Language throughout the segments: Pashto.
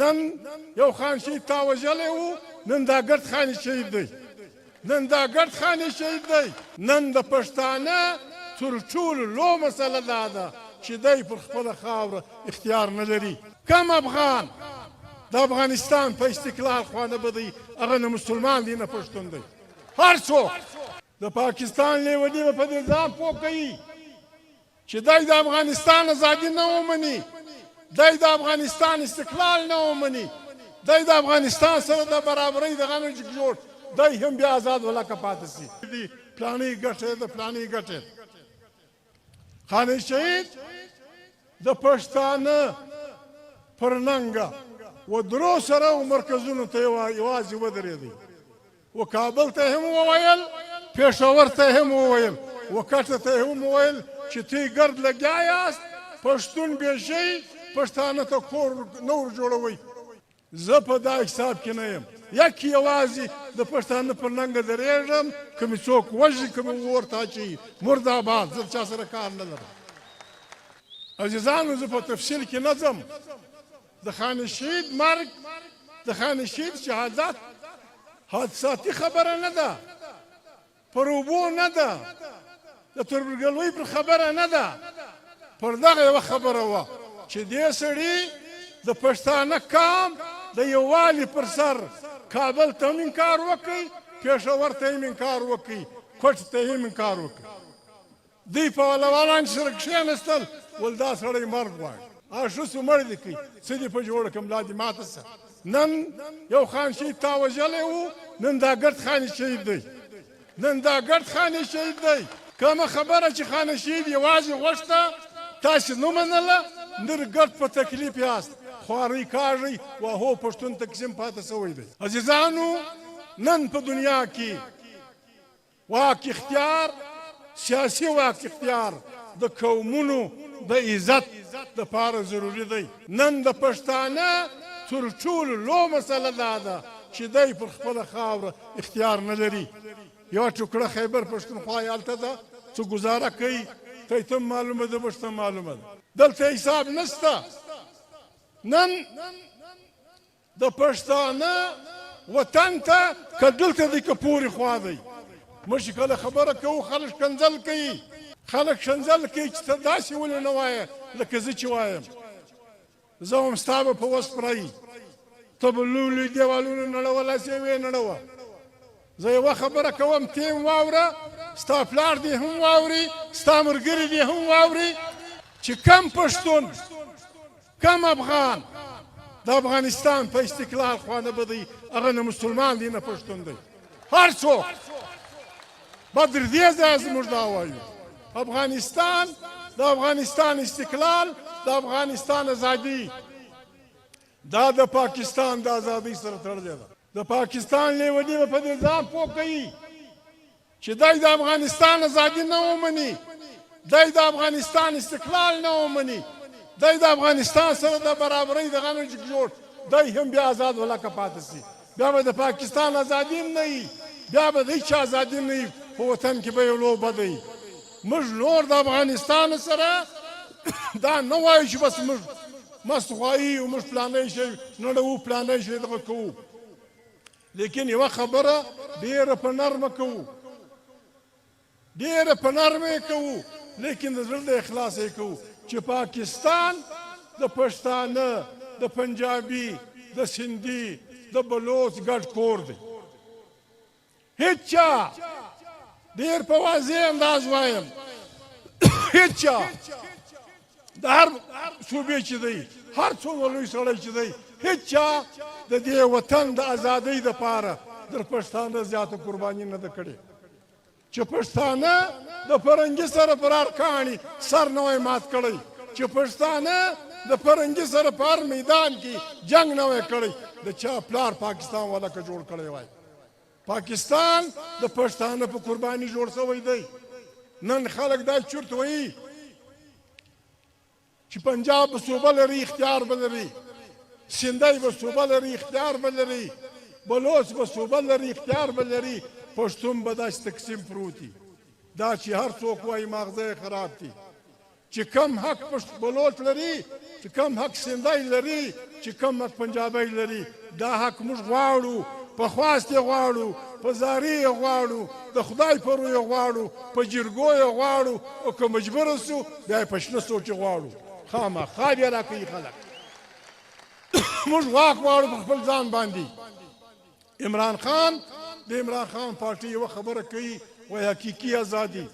نن یو خان شهید تا وژلی و نن دا ګرد خان شهید دی نن دا ګرد خان شهید دی نن د پښتانه تر ټولو لویه مسله دا ده چې دی پر خپله خاوره اختیار نه لري کم افغان د افغانستان په استقلال خوا نه بدی هغه نه مسلمان دی نه پښتون دی هر څوک د پاکستان لیوني به په دې ځان پوه کوي چې دی د افغانستان ازادي نه ومني دی د افغانستان استقلال نه ومني دی د افغانستان سره د برابرۍ دغه نه جوړ دی هم بیا آزاد ولکه پاتې سي پلانې ګټې د پلانې ګټې خان شهید د پښتانه پر ننګه و درو سره و مرکزونو ته یوازې ودرېدی و کابل ته هم وویل پېښور ته هم وویل و کټه ته هم وویل چې تی ګرد لګیا یاست پښتون بې شئ پښتانه ته کور نور جوړوئ زه په دا حساب کې نه یم یک یوازې د پښتانه پر ننګه درېږم که مې څوک وژني که مې ورته اچوي مرد آباد زه چا سره کار نه لرم عزیزانو زه په تفصیل کې نه ځم د خان شهید مرګ د خان شهید شهادت حادثاتي خبره نه ده پر اوبو نه ده د تربورګلوۍ پر خبره نه ده پر دغه یوه خبره وه چې دې سړي د پښتانه قام د یووالي پر سر کابل ته هم انکار وکړي پېښور ته هم انکار وکړي کوټ ته هم انکار وکړي دوی په ولوالان سره کښېنستل ول دا سړی مرګ غواړي هغه ښه مړ دې کړي څه دې په جوړه کړه ملا دې ماته شه نن یو خان شهید تا وژلی و نن دا ګرد خان شهید دی نن دا ګرد خان شهید دی کومه خبره چې خان شهید یوازې غوښته تاسې نه منله نر ګرد په تکلیف یاست خوارۍ کاږئ واهو پښتون تقسیم پاتې سوی دی عزیزانو نن په دنیا کې واک اختیار سیاسي واک اختیار د قومونو د عزت دپاره ضروري دی نن د پښتانه تر ټولو لویه مسله دا ده چې دی پر خپله خاوره اختیار نه لري یوه ټوکړه خیبر پښتونخوا یې هلته ده څه ګزاره کوي ته یې معلومه ده موږ ته معلومه ده دلته حساب نشته نن د پښتانه وطن ته که دلته دی که پورې خوا دی موږ چې کله خبره کوو خلک ښکنځل کوي خلک ښکنځل کوي چې ته داسې ولې نه وایې لکه زه چې وایم زه هم ستا به په وس پرایي ته به لوی لوی دیوالونه نړوه لاسې ویې نړوه زه یوه خبره کوم ته هم واوره ستا پلار دې هم واوري ستا ملګري دې هم واوري چې کم پښتون کم افغان د افغانستان په استقلال خوا نه بدی هغه نه مسلمان دی نه پښتون دی هر څوک بدر دې ځایه زموږ دا وایو افغانستان د افغانستان استقلال د افغانستان ازادي دا د پاکستان د ازادۍ سره تړلې ده د پاکستان لیوني به په دې ځان پوه کوي چې دی د افغانستان ازادي نه ومني دی د افغانستان استقلال نه ومني دی د افغانستان سره د برابرۍ دغه نه جوړ دی هم بیا آزاد ولکه پاتې سي بیا به د پاکستان ازادي هم نه وي بیا به د هېچ ازادي نه وي په وطن کې به یو لوبه دی موږ نور د افغانستان سره دا نه وایو چې بس موږ مست خوایي او موږ پلانی شی نړوو پلانی شی دغه کوو لیکن یوه خبره ډېره په نرمه کوو ډېره په نرمه یې کوو لیکن د زړه د اخلاص یې کوو چې پاکستان د پښتانه د پنجابي د سندي د بلوچ ګډ کور دی هېڅ چا ډېر په واضح انداز وایم هېڅ چا د هر صوبې چې دی هر څومره لوی سړی چې دی هېڅ چا د دې وطن د ازادۍ دپاره در پښتانه زیاته قرباني نه ده کړې چې پښتانه د فرنګي سره پر هر کاڼي سر نه وای مات کړی چې پښتانه د فرنګي سره په هر میدان کې جنګ نه وای کړی د چا پلار پاکستان ولکه جوړ کړی وای پاکستان د پښتانه په قرباني جوړ شوی دی نن خلک دا چورت وایي چې پنجاب به صوبه لري اختیار به لري سندی به صوبه لري اختیار به لري بلوچ به صوبه لري اختیار به لري پښتون به داسې تقسیم پروت دي دا چې هر څوک وایي ماغزه یې خراب دي چې کم حق بلوچ لري، چې کم حق سندی لري، چې کم حق پنجابی لري، دا حق موږ غواړو، په خواست یې غواړو، په زاري یې غواړو، د خدای په روی یې غواړو، په جرګو یې غواړو، او که مجبوره سو بیا یې په شنه سوچ یې غواړو. خامخا بیا راکوي خلک. موږ واک غواړو په خپل ځان باندې. عمران خان، د عمران خان پارټي یوه خبره کوي، وایي حقیقي ازادي.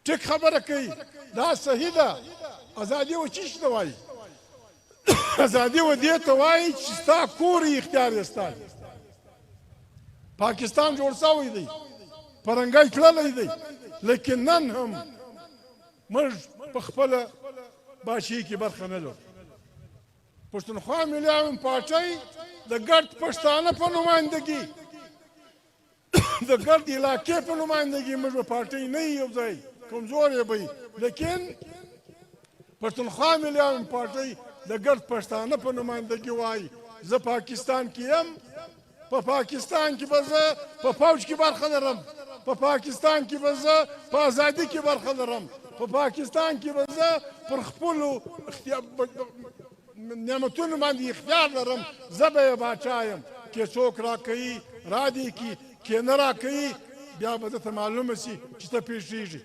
ټیک خبره کوي، دا صحیح ده. ازادي و چی ته وایي؟ ازادي و دې ته وایي چې ستا کور یې اختیار یې ستا. پاکستان جوړ سوی دی، پرنګی تللی دی، لیکن نن هم موږ په خپله بادشاهي کې برخه نه لرو. پښتونخوا ملي عوام پارټۍ د ګرد پښتانه په نمایندګي، د ګرد علاقې په نمایندګي موږ به پارټۍ نه یو یو ځای، کمزورې به وي، لیکن پښتونخوا ملي عوام پارټۍ د ګرد پښتانه په نمایندګي وایي زه پاکستان کې یم، په پاکستان کې به زه په فوج کې برخه لرم، په پاکستان کې به زه په ازادي کې برخه لرم، په پاکستان کې به زه پر خپلو نعمتونو باندې اختیار لرم، زه به یې باچا یم. که څوک راکوي را دې کړي، که نه راکوي بیا به درته معلومه سي چې ته پېښېږي.